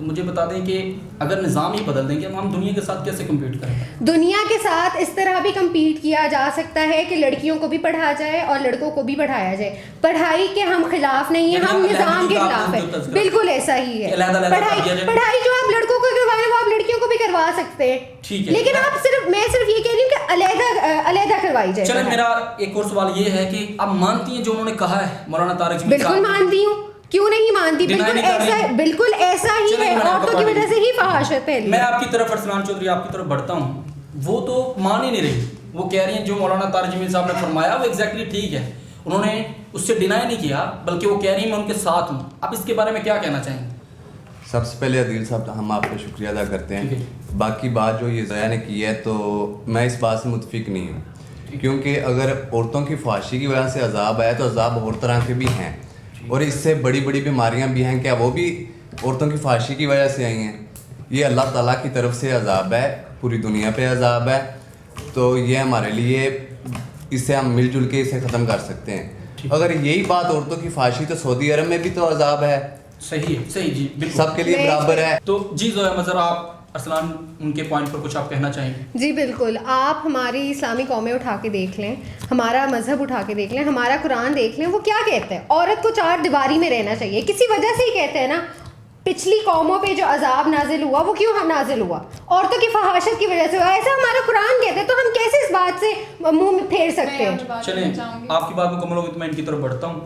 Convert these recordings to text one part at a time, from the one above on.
تو مجھے بتا دیں کہ اگر نظام ہی بدل دیں گے ہم دنیا کے ساتھ کیسے کمپیٹ کریں گے؟ دنیا کے ساتھ اس طرح بھی کمپیٹ کیا جا سکتا ہے کہ لڑکیوں کو بھی پڑھایا جائے اور لڑکوں کو بھی پڑھایا جائے. پڑھائی کے ہم خلاف نہیں ہیں, ہم نظام کے خلاف ہیں. بالکل ایسا ہی ہے. پڑھائی جو آپ لڑکوں کو کروائیں وہ آپ لڑکیوں کو بھی کروا سکتے ہیں, لیکن آپ میں صرف یہ کہہ رہی ہوں کہ علیحدہ کروائی جائے. چلیں میرا ایک اور سوال یہ ہے کہ آپ مانتی ہیں جو انہوں نے کہا ہے مولانا طارق جمیل صاحب؟ بالکل مانتی ہوں, کیوں نہیں مانتی. بالکل ایسا ہی ہے, عورتوں کی وجہ سے ہی فحاشت پھیلی. میں آپ کی طرف ارسلان چودھری آپ کی طرف بڑھتا ہوں. وہ تو مان ہی نہیں رہی, وہ کہہ رہی ہیں جو مولانا طارق جمیل صاحب نے فرمایا وہ ایگزیکٹلی ٹھیک ہے, انہوں نے اس سے ڈینائی نہیں کیا بلکہ وہ کہہ رہی ہیں میں ان کے ساتھ ہوں. آپ اس کے بارے میں کیا کہنا چاہیں گے؟ سب سے پہلے عدیل صاحب ہم آپ کا شکریہ ادا کرتے ہیں. باقی بات جو یہ ضیاء نے کی ہے تو میں اس بات سے متفق نہیں ہوں, کیونکہ اگر عورتوں کی فحاشی کی وجہ سے عذاب آیا تو عذاب اور طرح کے بھی ہیں, اور اس سے بڑی بڑی بیماریاں بھی ہیں. کیا وہ بھی عورتوں کی فحاشی کی وجہ سے آئی ہیں؟ یہ اللہ تعالیٰ کی طرف سے عذاب ہے, پوری دنیا پہ عذاب ہے. تو یہ ہمارے لیے اس سے ہم مل جل کے اسے ختم کر سکتے ہیں. اگر یہی بات عورتوں کی فحاشی تو سعودی عرب میں بھی تو عذاب ہے. صحیح ہے, صحیح جی, سب کے لیے برابر ہے. تو جی زویا مظہر آپ ارسلان ان کے پوائنٹ پر کچھ آپ کہنا چاہیں گے؟ جی بالکل, آپ ہماری اسلامی قومیں اٹھا کے دیکھ لیں, ہمارا مذہب اٹھا کے دیکھ لیں, ہمارا قرآن دیکھ لیں, وہ کیا کہتا ہے؟ عورت کو 4 دیواری میں رہنا چاہیے. کسی وجہ سے ہی کہتے ہیں نا, پچھلی قوموں پہ جو عذاب نازل ہوا وہ کیوں نازل ہوا؟ عورتوں کی فحاشت کی وجہ سے ہوا. ایسا ہمارا قرآن کہتا ہے, تو ہم کیسے اس بات سے منہ پھیر سکتے ہیں؟ چلیں آپ کی بات مکمل ہوگی تو میں ان کی طرف بڑھتا ہوں.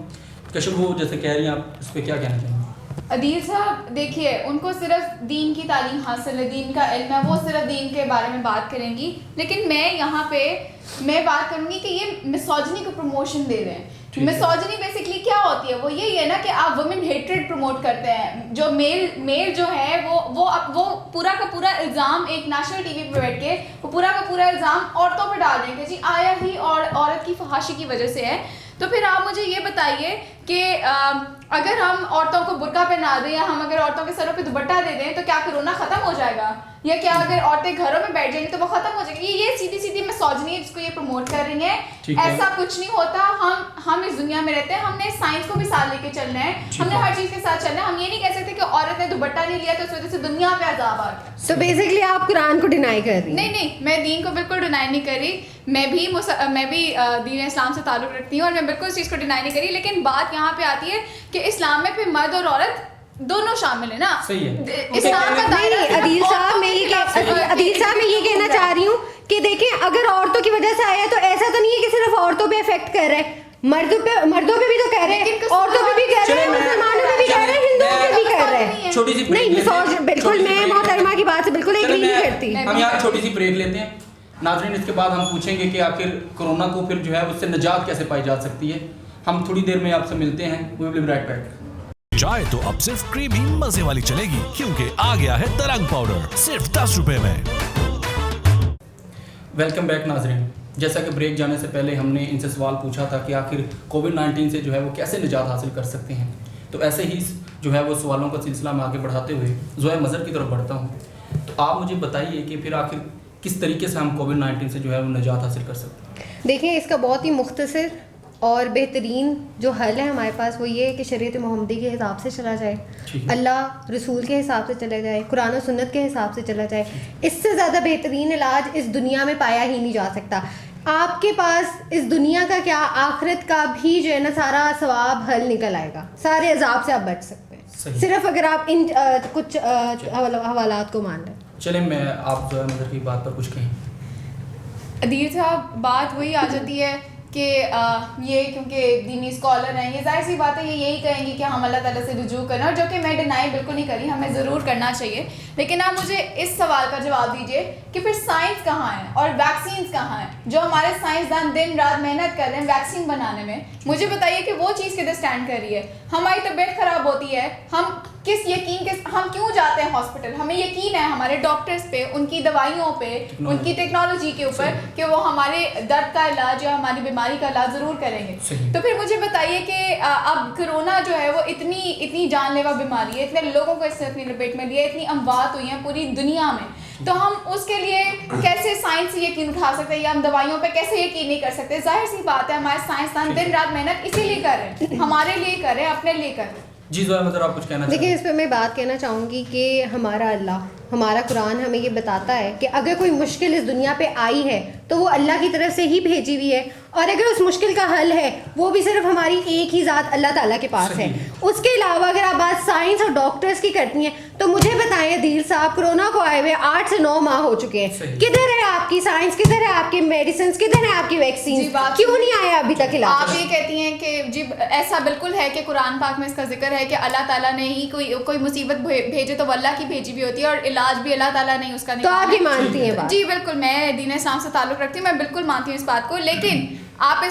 کشف وہ جیسے کہہ رہی ہیں, آپ اس پہ کیا کہنا چاہیں گے؟ عدیل صاحب دیکھیے, ان کو صرف دین کی تعلیم حاصل ہے, دین کا علم ہے, وہ صرف دین کے بارے میں بات کریں گی, لیکن میں یہاں پہ میں بات کروں گی کہ یہ مسوجنی کو پروموشن دے رہے ہیں. مسوجنی بیسکلی کیا ہوتی ہے؟ وہ یہی ہے نا کہ آپ وومن ہیٹریڈ پروموٹ کرتے ہیں. جو میل جو ہے وہ پورا کا پورا الزام ایک نیشنل ٹی وی پہ بیٹھ کے وہ پورا کا پورا الزام عورتوں پہ ڈال دیں کہ جی آیا ہی اور عورت کی فحاشی کی وجہ سے ہے. تو پھر آپ مجھے یہ بتائیے کہ اگر ہم عورتوں کو برقع پہنا دیں یا ہم اگر عورتوں کے سروں پہ دوپٹہ دے دیں تو کیا کرونا ختم ہو جائے گا؟ یا کیا اگر عورتیں گھروں میں بیٹھ جائیں گی تو وہ ختم ہو جائے گی؟ یہ سیدھی سیدھی مسوجنی ہے جس کو یہ پروموٹ کر رہی ہیں. ایسا کچھ نہیں ہوتا. ہم اس دنیا میں رہتے ہیں, ہم نے سائنس کو بھی ساتھ لے کے چلنا ہے, ہم نے ہر چیز کے ساتھ چلنا ہے. ہم یہ نہیں کہہ سکتے کہ عورت نے دوپٹہ نہیں لیا تو اس وجہ سے دنیا پہ عذاب آ گیا. تو بیسکلی آپ قرآن کو ڈینائی کر رہی ہیں؟ نہیں, میں دین کو بالکل ڈینائی نہیں کر رہی. میں بھی دین اسلام سے تعلق رکھتی ہوں اور میں بالکل اس چیز کو ڈینائی نہیں کری. لیکن بات یہاں پہ آتی ہے کہ اسلام میں پھر مرد اور عورت دونوں شامل ہیں نا. صحیح ہے. اسلام کا دائرہ. عدیل صاحب میں یہ کہنا چاہ رہی ہوں کہ دیکھیں, اگر عورتوں کی وجہ سے آیا تو ایسا تو نہیں ہے کہ صرف عورتوں پہ افیکٹ کر رہا ہے, مردوں پہ بھی تو کہہ رہے ہیں, عورتوں پہ بھی کہہ رہے ہیں, مسلمانوں پہ بھی کہہ رہے ہیں, ہندوؤں پہ بھی کہہ رہے ہیں. چھوٹی سی نہیں, بالکل میں محترمہ کی بات سے بالکل ایگری نہیں کرتی. ہم یہاں چھوٹی سی بریک لیتے ہیں. ناظرین اس کے بعد ہم پوچھیں گے کہ آخر کرونا کو پھر جو ہے اس سے نجات کیسے پائی جا سکتی ہے. ہم تھوڑی دیر میں آپ سے ملتے ہیں. We will be right back. چائے تو اب صرف کریمی مزے والی چلے گی, کیونکہ آ گیا ہے ترنگ پاؤڈر صرف 10 روپے میں. ویلکم بیک ناظرین. جیسا کہ بریک جانے سے پہلے ہم نے ان سے سوال پوچھا تھا کہ آخر کووڈ-19 سے جو ہے وہ کیسے نجات حاصل کر سکتے ہیں. تو ایسے ہی جو ہے وہ سوالوں کا سلسلہ میں آگے بڑھاتے ہوئے زویا مظہر کی طرف بڑھتا ہوں. تو آپ مجھے بتائیے کہ پھر آخر کس طریقے سے ہم کووڈ-19 سے جو ہے وہ نجات حاصل کر سکتے ہیں؟ دیکھیں, اس کا بہت ہی مختصر اور بہترین جو حل ہے ہمارے پاس وہ یہ ہے کہ شریعت محمدی کے حساب سے چلا جائے, اللہ رسول کے حساب سے چلا جائے, قرآن و سنت کے حساب سے چلا جائے. اس سے زیادہ بہترین علاج اس دنیا میں پایا ہی نہیں جا سکتا. آپ کے پاس اس دنیا کا کیا, آخرت کا بھی جو ہے نا سارا ثواب حل نکل آئے گا. سارے عذاب سے آپ بچ سکتے ہیں صرف اگر آپ ان کچھ حوالات کو مان لیں. چلیں میں آپ زویا مظہر کی بات پر کچھ کہیں. عدیل صاحب بات وہی آ جاتی ہے کہ یہ کیونکہ دینی اسکالر ہیں, یہ ظاہر سی بات ہے, یہ یہی کہیں گی کہ ہم اللہ تعالیٰ سے رجوع کریں, اور جو کہ میں ڈینائی بالکل نہیں کری, ہمیں ضرور کرنا چاہیے. لیکن آپ مجھے اس سوال کا جواب دیجیے کہ پھر سائنس کہاں ہے اور ویکسینس کہاں ہیں؟ جو ہمارے سائنسدان دن رات محنت کر رہے ہیں ویکسین بنانے میں, مجھے بتائیے کہ وہ چیز کدھر اسٹینڈ کر رہی ہے؟ ہماری طبیعت خراب ہوتی ہے, ہم ہم کیوں جاتے ہیں ہاسپٹل؟ ہمیں یقین ہے ہمارے ڈاکٹرز پہ, ان کی دوائیوں پہ, ان کی ٹیکنالوجی کے اوپر کہ وہ ہمارے درد کا علاج یا ہماری بیماری کا علاج ضرور کریں گے. تو پھر مجھے بتائیے کہ اب کرونا جو ہے وہ اتنی جان لیوا بیماری ہے, اتنے لوگوں کو اس سے اپنی لپیٹ میں لیا, اتنی اموات ہوئی ہیں پوری دنیا میں, تو ہم اس کے لیے کیسے سائنس سے یقین اٹھا سکتے ہیں یا ہم دوائیوں پہ کیسے یقین نہیں کر سکتے؟ ظاہر سی بات ہے ہمارے سائنسدان دن رات محنت اسی لیے کر رہے ہیں, ہمارے لیے کر رہے ہیں, اپنے لیے کر رہے ہیں. جی زویا مظہر آپ کچھ کہنا چاہیں؟ دیکھیں اس پہ میں بات کہنا چاہوں گی کہ ہمارا اللہ، ہمارا قرآن ہمیں یہ بتاتا ہے کہ اگر کوئی مشکل اس دنیا پہ آئی ہے تو وہ اللہ کی طرف سے ہی بھیجی ہوئی ہے، اور اگر اس مشکل کا حل ہے وہ بھی صرف ہماری ایک ہی ذات اللہ تعالیٰ کے پاس ہے. اس کے علاوہ اگر آپ بات سائنس اور ڈاکٹرز کی کرتی ہیں تو مجھے بتائیں عدیل صاحب، کرونا کو آئے ہوئے 8 سے 9 ماہ ہو چکے ہیں، کدھر ہے آپ کی سائنس، کدھر ہے آپ کی میڈیسنس، کدھر ہے آپ کی ویکسین، کیوں نہیں آیا ابھی تک علاج؟ آپ یہ کہتی ہیں کہ جی ایسا بالکل ہے کہ قرآن پاک میں اس کا ذکر ہے کہ اللہ تعالیٰ نے ہی کوئی مصیبت بھیجے تو وہ اللہ کی بھیجی بھی ہوتی ہے، اور علاج بھی اللہ تعالیٰ نے اس کا تو آپ یہ مانتی ہیں بات؟ جی بالکل، میں دین اسلام سے تعلق رکھتی ہوں، میں بالکل مانتی ہوں اس بات کو. لیکن آپ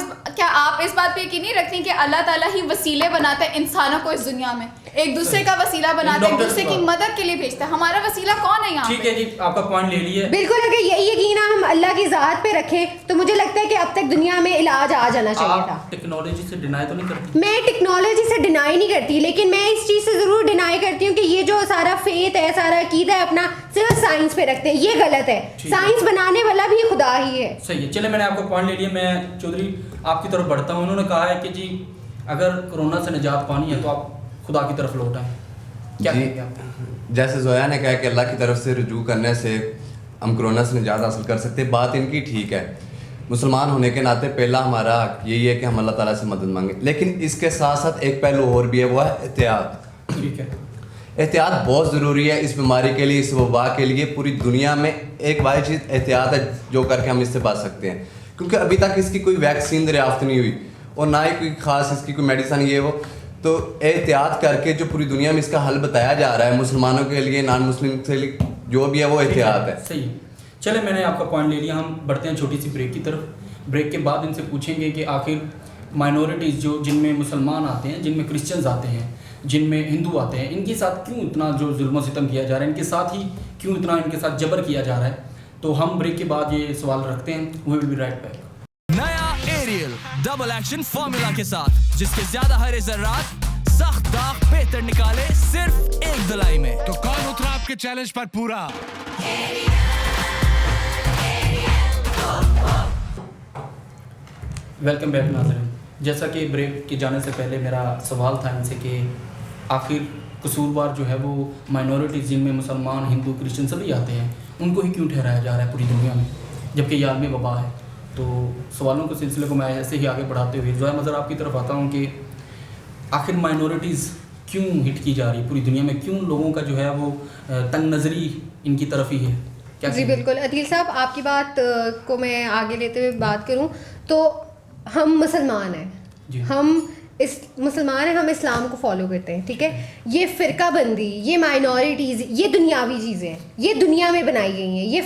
اس بات پہ یقین نہیں رکھتی کہ اللہ تعالیٰ ہی وسیلے بناتا ہے انسانوں کو اس دنیا میں، ایک دوسرے کا وسیلہ بناتا ہے، ایک دوسرے کی مدد کے لیے بھیجتا ہے. ہمارا وسیلہ کون ہے یہاں؟ ٹھیک ہے جی، آپ کا پوائنٹ لے لیے. بالکل، اگر یہی یقین ہم اللہ کی ذات پہ رکھیں تو مجھے لگتا ہے کہ اب تک دنیا میں علاج آ جانا چاہیے تھا. ٹیکنالوجی سے ڈینائی تو نہیں کرتی؟ میں ٹیکنالوجی سے ڈینائی نہیں کرتی، لیکن میں اس چیز سے ضرور ڈینائی کرتی ہوں کہ یہ جو سارا فیتھ ہے، سارا عقیدہ ہے اپنا صرف سائنس پہ رکھتے ہیں، یہ غلط ہے. سائنس بنانے والا بھی خدا ہی ہے. صحیح ہے، چلے میں نے آپ کو پوائنٹ لے لیا. میں چودھری آپ کی طرف بڑھتا ہوں. انہوں نے کہا ہے کہ جی اگر کرونا سے نجات پانی ہے تو آپ خدا کی طرف لوٹ آئیں. کیا کہیں گے آپ؟ جیسے زویا نے کہا کہ اللہ کی طرف سے رجوع کرنے سے ہم کرونا سے نجات حاصل کر سکتے. بات ان کی ٹھیک ہے، مسلمان ہونے کے ناطے پہلا ہمارا حق یہی ہے کہ ہم اللہ تعالیٰ سے مدد مانگیں، لیکن اس کے ساتھ ساتھ ایک پہلو اور بھی ہے، وہ ہے احتیاط. ٹھیک ہے، احتیاط بہت ضروری ہے اس بیماری کے لیے، اس وبا کے لیے. پوری دنیا میں ایک واحد چیز احتیاط ہے جو کر کے ہم اس سے بچ سکتے ہیں، کیونکہ ابھی تک اس کی کوئی ویکسین دریافت نہیں ہوئی اور نہ ہی کوئی خاص اس کی کوئی میڈیسن یہ وہ. تو احتیاط کر کے جو پوری دنیا میں اس کا حل بتایا جا رہا ہے مسلمانوں کے لیے، نان مسلم کے لیے جو بھی ہے وہ احتیاط ہے. صحیح. چلے میں نے آپ کا پوائنٹ لے لیا. ہم بڑھتے ہیں چھوٹی سی بریک کی طرف. بریک کے بعد ان سے پوچھیں گے کہ آخر مائنورٹیز جو جن میں مسلمان آتے ہیں، جن میں کرسچنز آتے ہیں، جن میں ہندو آتے ہیں، ان کے ساتھ کیوں اتنا جو ظلم و ستم کیا جا رہا ہے، ان کے ساتھ ہی کیوں اتنا ان کے ساتھ جبر کیا جا رہا ہے. تو ہم بریک کے بعد یہ سوال رکھتے ہیں. وی ول بی رائٹ بیک. نیا ایریل ڈبل ایکشن فارمولا کے ساتھ، جس کے زیادہ ہرے ذرات سخت داغ بہتر نکالے صرف ایک دلائی میں. تو کون اترا آپ کے چیلنج پر پورا؟ ویلکم بیک ناظرین. جیسا کہ بریک کے جانے سے پہلے میرا سوال تھا ان سے کہ آخر قصوروار جو ہے وہ مائنورٹیز جن میں مسلمان، ہندو، کرسچن سبھی آتے ہیں، ان کو ہی کیوں ٹھہرایا جا رہا ہے پوری دنیا میں، جبکہ یہ عالمی وبا ہے. تو سوالوں کے سلسلے کو میں ایسے ہی آگے بڑھاتے ہوئے زویا مظہر آپ کی طرف آتا ہوں کہ آخر مائنورٹیز کیوں ہٹ کی جا رہی ہے پوری دنیا میں، کیوں لوگوں کا جو ہے وہ تنگ نظری ان کی طرف ہی ہے؟ جی بالکل عدیل صاحب، آپ کی بات کو میں آگے لیتے ہوئے بات کروں تو ہم مسلمان ہیں، ہم مسلمان ہیں، ہم اسلام کو فالو کرتے ہیں، ٹھیک ہے. یہ فرقہ بندی، یہ مائنورٹیز، یہ دنیاوی چیزیں ہیں، یہ دنیا میں بنائی گئی ہیں. یہ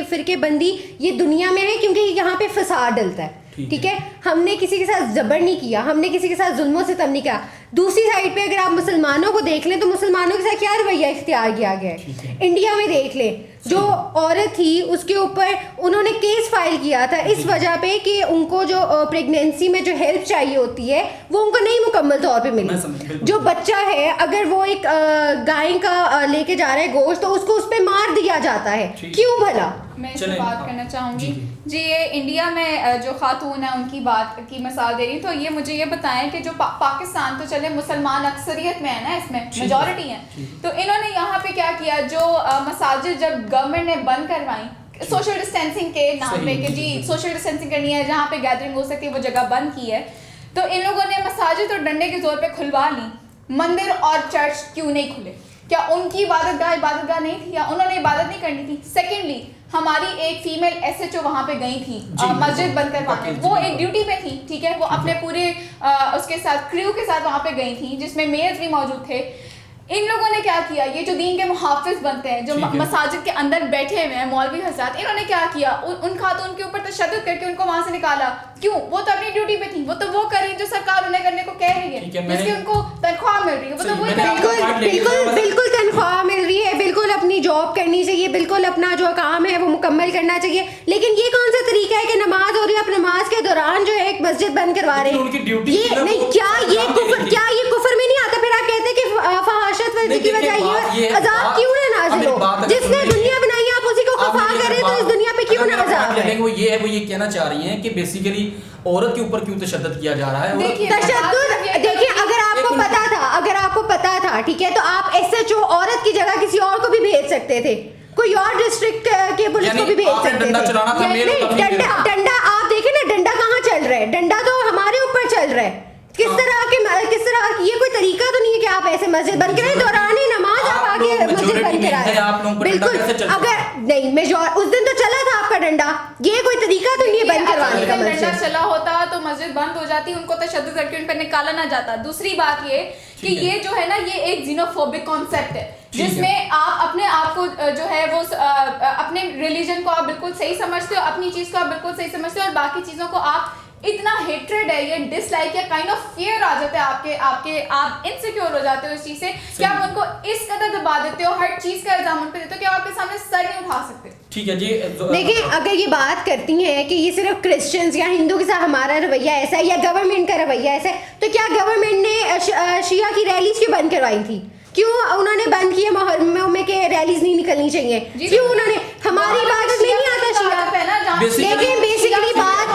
فرقے بندی یہ دنیا میں ہے کیونکہ یہاں پہ فساد ڈلتا ہے، ٹھیک ہے. ہم نے کسی کے ساتھ جبر نہیں کیا، ہم نے کسی کے ساتھ ظلم و ستم نہیں کیا. دوسری سائڈ پہ اگر آپ مسلمانوں کو دیکھ لیں تو مسلمانوں کے ساتھ کیا رویہ اختیار کیا گیا ہے. انڈیا میں دیکھ لیں، جو عورت تھی اس کے اوپر انہوں نے کیس فائل کیا تھا اس وجہ پہ کہ ان کو جو پریگنینسی میں جو ہیلپ چاہیے ہوتی ہے وہ ان کو نہیں مکمل طور پہ ملی. جو بچہ ہے اگر وہ ایک گائے کا لے کے جا رہا ہے گوشت تو اس کو اس پہ مار دیا جاتا ہے، کیوں بھلا؟ میں اس سے بات کرنا چاہوں گی. جی یہ انڈیا میں جو خاتون ہیں ان کی بات کی مثال دے رہی ہوں، تو یہ مجھے یہ بتائیں کہ جو پاکستان تو چلے مسلمان اکثریت میں ہے نا، اس میں میجورٹی ہیں، تو انہوں نے یہاں پہ کیا کیا، جو مساجد جب گورنمنٹ نے بند کروائیں سوشل ڈسٹینسنگ کے نام پہ کہ جی سوشل ڈسٹینسنگ کرنی ہے، جہاں پہ گیدرنگ ہو سکتی ہے وہ جگہ بند کی ہے، تو ان لوگوں نے مساجد اور ڈنڈے کے زور پہ کھلوا لی. مندر اور چرچ کیوں نہیں کھلے؟ کیا ان کی عبادت گاہ نہیں تھی یا انہوں نے عبادت نہیں کرنی تھی؟ سیکنڈلی ہماری ایک فیمیل ایس ایچ او وہاں پہ گئی تھی مسجد بند کروانے، وہ ایک ڈیوٹی پہ تھی، ٹھیک ہے، وہ اپنے پورے اس کے ساتھ کریو کے ساتھ وہاں پہ گئی تھیں جس میں میئرز بھی موجود تھے. ان لوگوں نے کیا کیا، یہ جو دین کے محافظ بنتے ہیں، جو مساجد کے اندر بیٹھے ہوئے ہیں مولوی حضرات، انہوں نے کیا کیا، ان خاتون کے اوپر تشدد کر کے ان کو وہاں سے نکالا. کیوں؟ وہ تو اپنی ڈیوٹی پہ تھی، وہ تو وہ کر رہی جو سرکار انہیں کرنے کو کہہ رہی ہے، جس کی ان کو تنخواہ مل رہی ہے، وہ تو وہی بالکل تنخواہ مل رہی ہے، بالکل اپنی جاب کرنی چاہیے، بالکل اپنا جو کام ہے وہ مکمل کرنا چاہیے. لیکن یہ کون سا طریقہ ہے کہ نماز ہو رہی ہے، آپ نماز کے دوران جو ہے ایک مسجد بند کروا رہے ہیں؟ یہ نہیں، کیا یہ کفر میں نہیں آتا؟ پھر آپ کہتے ہیں کہ فحاشت ورزی کی وجہ یہ عذاب کیوں نہ نازل ہو؟ جس نے دنیا بنائی ہے آپ اسی کو خفا کریں تو اس دنیا پہ کیوں نہ عذاب ہے؟ وہ یہ کہنا چاہ رہی ہیں کہ بیسیکلی عورت کے اوپر کیوں تشدد کیا جا رہا ہے. تشدد دیکھیں، اگر آپ کو پتا تھا, ٹھیک ہے, تو آپ SHO عورت کی جگہ کسی اور کو بھی بھیج سکتے تھے, کوئی اور ڈسٹرکٹ کے پولیس کو بھی بھیج سکتے تھے. ڈنڈا آپ دیکھیں نا, ڈنڈا کہاں چل رہا ہے, ڈنڈا تو ہمارے اوپر چل رہا ہے. کس طرح یہ کوئی طریقہ تو نہیں ہے کہ آپ ایسے مسجد بند کریں, دوران نماز آپ آگے مسجد بند کرائیں. بالکل, اگر نہیں اس دن تو چلا تھا آپ کا ڈنڈا, یہ کوئی طریقہ تو نہیں ہے بند کروانے کا. ڈنڈا چلا ہوتا تو مسجد بند ہو جاتی, ان کو تشدد کر کے ان پر نکالا نہ جاتا. دوسری بات یہ کہ یہ جو ہے نا, یہ ایک زینوفوبک کانسیپٹ ہے جس میں آپ اپنے آپ کو جو ہے وہ اپنے ریلیجن کو آپ بالکل صحیح سمجھتے ہو, اپنی چیز کو آپ بالکل صحیح سمجھتے ہو, اور باقی چیزوں کو آپ اتنا ہیٹریڈ ہے, یہ ڈس لائک یا کائنڈ آف فیئر آ جاتا ہے آپ انسیکیور ہو جاتے ہو اس چیز سے کہ آپ ان کو اس قدر دبا دیتے ہو, ہر چیز کا الزام ان پہ دیتے ہو کہ آپ کے سامنے سر نہیں اٹھا سکتے. ٹھیک ہے جی. دیکھیں, اگر یہ بات کرتی ہیں کہ یہ صرف کرسچنز یا ہندو کے ساتھ ہمارا رویہ ایسا ہے یا گورنمنٹ کا رویہ ایسا ہے, تو کیا گورنمنٹ نے شیعہ کی ریلیز کیوں بند کروائی تھی؟ کیوں انہوں نے بند کیے محرموں میں کہ ریلیز نہیں نکلنی چاہیے؟ کیوں انہوں نے, ہماری عبادت میں نہیں آتا شیعہ. لیکن بیسکلی بات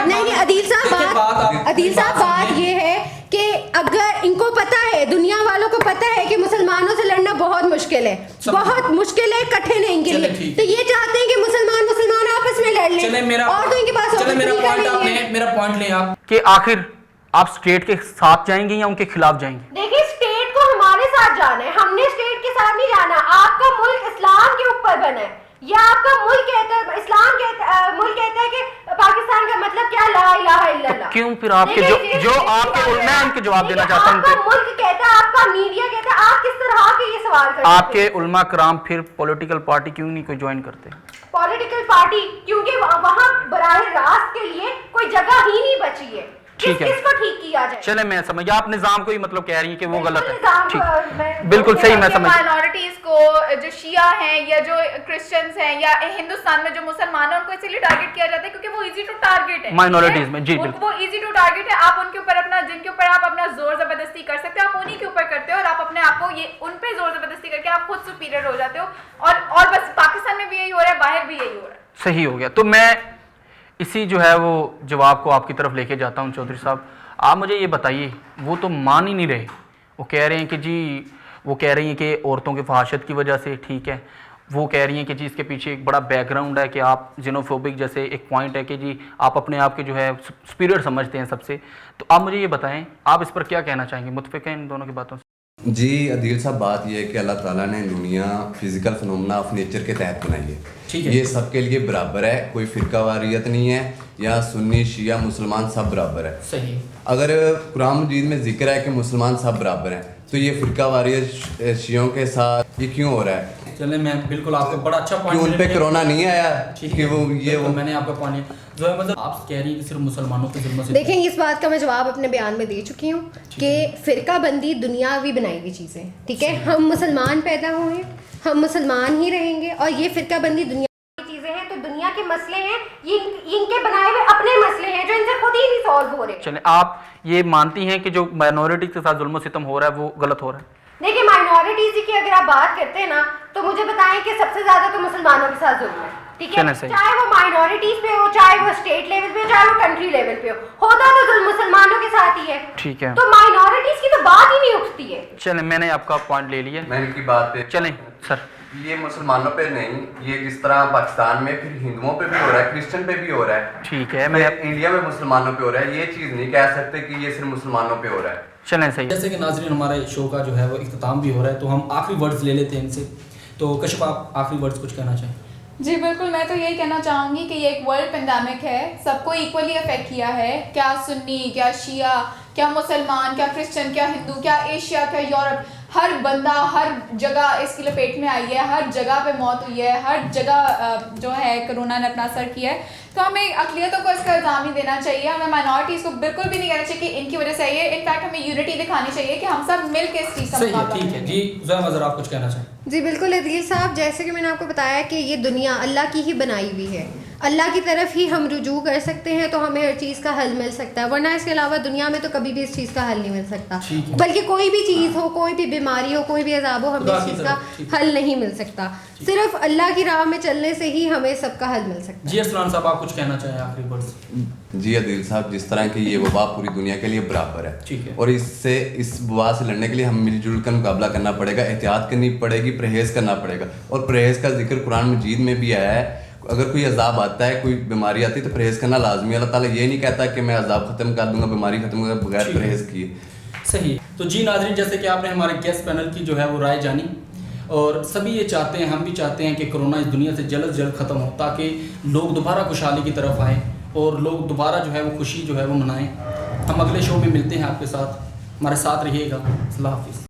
نہیں عدیل صاحب بات یہ ہے کہ اگر ان کو پتا ہے, دنیا والوں کو پتا ہے کہ مسلمانوں سے لڑنا بہت مشکل ہے, بہت مشکل ہے, کٹھن ہے ان کے لیے, تو یہ چاہتے ہیں کہ مسلمان آپس میں لڑ لیں, اور تو ان کے پاس میرا پوائنٹ لیں آپ کہ آخر آپ اسٹیٹ کے ساتھ جائیں گے یا ان کے خلاف جائیں گے؟ دیکھیں, اسٹیٹ کو ہمارے ساتھ جانا ہے, ہم نے اسٹیٹ کے ساتھ نہیں جانا. آپ کا ملک اسلام کے اوپر بنا ہے, یا آپ کا ملک کہتا ہے, اسلام ملک کہتا ہے کہ پاکستان کا مطلب کیا, لا الہ الا اللہ. کیوں پھر آپ کے جو آپ کے, میں ان کے جواب دینا چاہتا ہوں. آپ کا ملک کہتا ہے, آپ کا میڈیا کہتا ہے, آپ کس طرح کے یہ سوال کرتے ہیں؟ آپ کے علماء کرام پھر پولیٹیکل پارٹی کیوں نہیں کوئی جوائن کرتے؟ پولیٹیکل پارٹی کیونکہ وہاں براہ راست کے لیے کوئی جگہ ہی نہیں بچی ہے. ٹھیک ہے, کس کو ٹھیک کیا جائے؟ چلے میں سمجھ, آپ نظام کو ہی مطلب کہہ رہی ہیں کہ وہ غلط ہے. ٹھیک, بالکل صحیح, میں سمجھ. مائنورٹیز کو, جو شیعہ ہیں یا جو کرسچنز ہیں یا ہندوستان میں جو مسلمان ہیں, ان کو اسی لیے ٹارگٹ کیا جاتا ہے کیونکہ وہ ایزی ٹو ٹارگٹ ہے مائنورٹیز میں. جی بالکل, وہ ایزی ٹو ٹارگٹ ہے. آپ ان کے اوپر اپنا, جن کے اوپر آپ اپنا زور زبردستی کر سکتے ہو, آپ انہی کے اوپر کرتے ہو, اور آپ اپنے آپ کو یہ ان پہ زور زبردستی کر کے آپ خود سپیریئر ہو جاتے ہو. اور بس پاکستان میں بھی یہی ہو رہا ہے, باہر بھی یہی ہو رہا ہے. صحیح ہو گیا. تو میں اسی جو ہے وہ جواب کو آپ کی طرف لے کے جاتا ہوں. چودھری صاحب, آپ مجھے یہ بتائیے, وہ تو مان ہی نہیں رہے, وہ کہہ رہے ہیں کہ جی, وہ کہہ رہی ہیں کہ عورتوں کی فحاشت کی وجہ سے, ٹھیک ہے, وہ کہہ رہی ہیں کہ جی اس کے پیچھے ایک بڑا بیک گراؤنڈ ہے کہ آپ زینوفوبک جیسے ایک پوائنٹ ہے کہ جی آپ اپنے آپ کے جو ہے سپیریئر سمجھتے ہیں سب سے. تو آپ مجھے یہ بتائیں, آپ اس پر کیا کہنا چاہیں گے؟ متفق ہیں ان دونوں کی باتوں سے؟ جی عدیل صاحب, بات یہ ہے کہ اللہ تعالیٰ نے دنیا فزیکل فنومنا آف نیچر کے تحت بنائی ہے. یہ سب کے لیے برابر ہے, کوئی فرقہ واریت نہیں ہے, یا سنی شیعہ مسلمان سب برابر ہے. صحیح. اگر قرآن مجید میں ذکر ہے کہ مسلمان سب برابر ہیں, تو یہ فرقہ واریت شیعوں کے ساتھ یہ کیوں ہو رہا ہے؟ چلیں, میں بالکل آپ کو بڑا اچھا پوائنٹ, ان پہ کرونا نہیں آیا کہ وہ میں نے آپ کا پوائنٹ جو ہے, مطلب آپ کہہ رہی ہیں کہ صرف مسلمانوں کے ذمہ سے. دیکھیں, اس بات کا میں جواب اپنے بیان میں دے چکی ہوں کہ فرقہ بندی دنیاوی بنائی ہوئی چیزیں, ٹھیک ہے, ہم مسلمان پیدا ہوئے ہیں, ہم مسلمان ہی رہیں گے, اور یہ فرقہ بندی دنیا کی چیزیں ہیں, تو دنیا کے مسئلے ہیں, ان کے بنائے ہوئے اپنے مسئلے ہیں جو ان سے خود ہی نہیں سالو ہو رہے. چلیں, آپ یہ مانتی ہیں کہ جو مائنورٹی کے ساتھ ظلم و ستم ہو رہا ہے وہ غلط ہو رہا ہے؟ دیکھیں, مائنورٹیز کی اگر آپ بات کرتے ہیں نا, تو مجھے بتائیں کہ سب سے زیادہ تو مسلمانوں کے ساتھ ظلم ہے, ٹھیک ہے, چاہے وہ مائنورٹیز پہ ہو, چاہے وہ اسٹیٹ لیول پہ ہو, چاہے وہ کنٹری لیول پہ ہو, ہوتا تو ظلم مسلمانوں کے ساتھ ہی ہے. ٹھیک ہے, تو مائنورٹیز کی تو بات ہی نہیں اٹھتی ہے. چلیں, میں نے آپ کا پوائنٹ لے لیا. میں ان کی بات پہ چلیں سر, یہ مسلمانوں پہ نہیں, یہ جس طرح پاکستان میں پھر ہندوؤں پہ بھی ہو رہا ہے, کرسچن پہ بھی ہو رہا ہے, ٹھیک ہے, میں انڈیا میں مسلمانوں پہ ہو رہا ہے, یہ چیز نہیں کہہ سکتے کہ یہ صرف مسلمانوں پہ ہو رہا ہے. چلیں صحیح. جیسے کہ ناظرین, ہمارے شو کا جو ہے وہ اختتام بھی ہو رہا ہے, تو ہم آخری ورڈز لے لیتے ہیں ان سے. تو کشف, آپ آخری ورڈز کچھ کہنا چاہیں؟ جی بالکل, میں تو یہی کہنا چاہوں گی کہ یہ ایک ورلڈ پینڈیمک ہے, سب کو ایکولی افیکٹ کیا ہے, کیا سنی, کیا شیعہ, کیا مسلمان, کیا کرسچن, کیا ہندو, کیا ایشیا, کیا یورپ, ہر بندہ ہر جگہ اس کی لپیٹ میں آئی ہے, ہر جگہ پہ موت ہوئی ہے, ہر جگہ جو ہے کرونا نے اپنا اثر کیا ہے. تو ہمیں اقلیتوں کو اس کا الزام نہیں دینا چاہیے, ہمیں مائنورٹیز کو بالکل بھی نہیں کہنا چاہیے کہ ان کی وجہ سے آئی ہے. ان فیکٹ ہمیں یونٹی دکھانی چاہیے کہ ہم سب مل کے اس چیز کا مقابلہ کریں. ٹھیک ہے جی, زویا ذرا آپ کچھ کہنا چاہیں؟ جی بالکل عدیل صاحب, جیسے کہ میں نے آپ کو بتایا کہ یہ دنیا اللہ کی ہی بنائی ہوئی ہے, اللہ کی طرف ہی ہم رجوع کر سکتے ہیں تو ہمیں ہر چیز کا حل مل سکتا ہے، ورنہ اس کے علاوہ دنیا میں تو کبھی بھی اس چیز کا حل نہیں مل سکتا، بلکہ کوئی بھی چیز ہو، کوئی بھی بیماری ہو، کوئی بھی عذاب ہو، ہمیں اس چیز کا حل نہیں مل سکتا، صرف اللہ کی راہ میں چلنے سے ہی ہمیں سب کا حل مل سکتا ہے۔ جی ارسلان صاحب آپ کچھ کہنا چاہیں آخری ورڈز؟ جی عدیل صاحب، جس طرح کہ یہ وبا پوری دنیا کے لیے برابر ہے اور اس وبا سے لڑنے کے لیے ہم مل جل کر مقابلہ کرنا پڑے گا، احتیاط کرنی پڑے گی، پرہیز کرنا پڑے گا، اور پرہیز کا ذکر قرآن مجید میں بھی آیا ہے۔ اگر کوئی عذاب آتا ہے، کوئی بیماری آتی ہے تو پرہیز کرنا لازمی ہے۔ اللہ تعالیٰ یہ نہیں کہتا کہ میں عذاب ختم کر دوں گا، بیماری ختم کر بغیر پرہیز کیے۔ صحیح۔ تو جی ناظرین، جیسے کہ آپ نے ہمارے گیسٹ پینل کی جو ہے وہ رائے جانی، اور سبھی یہ چاہتے ہیں، ہم بھی چاہتے ہیں کہ کرونا اس دنیا سے جلد سے جلد ختم ہو تاکہ لوگ دوبارہ خوشحالی کی طرف آئیں اور لوگ دوبارہ جو ہے وہ خوشی جو ہے وہ منائیں۔ ہم اگلے شو میں ملتے ہیں آپ کے ساتھ، ہمارے ساتھ رہیے گا۔ اللہ حافظ۔